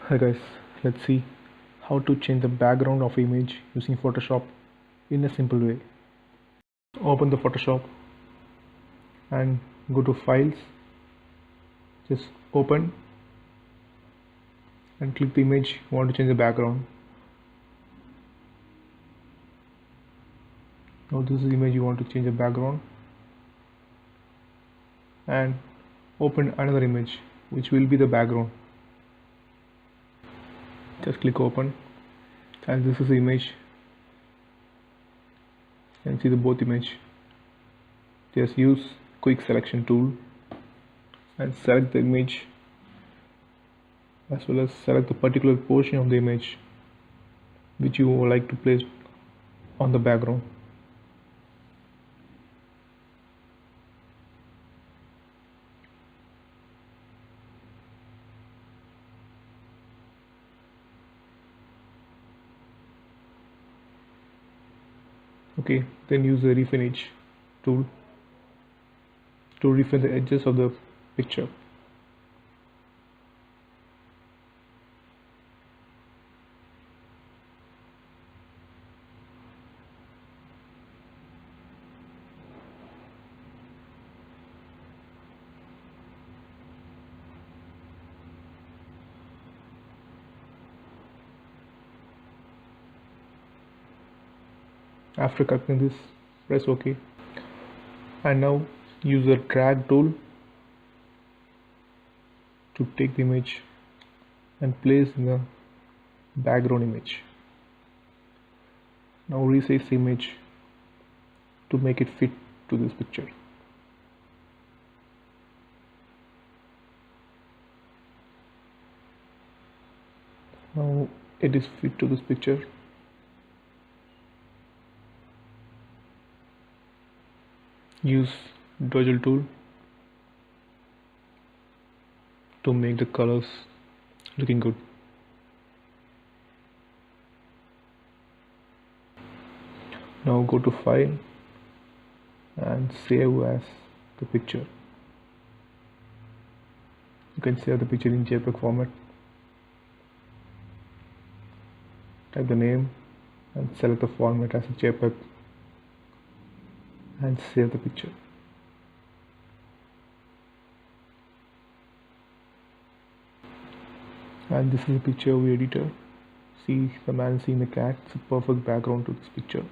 Hi guys, let's see how to change the background of image using Photoshop in a simple way. Open the Photoshop and go to files, just open and click the image you want to change the background. Now this is the image you want to change the background, and open another image which will be the background. Just click open and this is the image, and see the both image. Just use quick selection tool and select the image as well as select the particular portion of the image which you would like to place on the background. Okay, then use the refinish tool to refine the edges of the picture. After cutting this, press OK, and now use the drag tool to take the image and place in the background image. Now resize the image to make it fit to this picture. Now it is fit to this picture. Use dodgel tool to make the colors looking good. Now go to file and save as the picture. You can save the picture in JPEG format. Type the name and select the format as a JPEG and save the picture. And this is the picture we edited. See the man seeing the cat. It's a perfect background to this picture.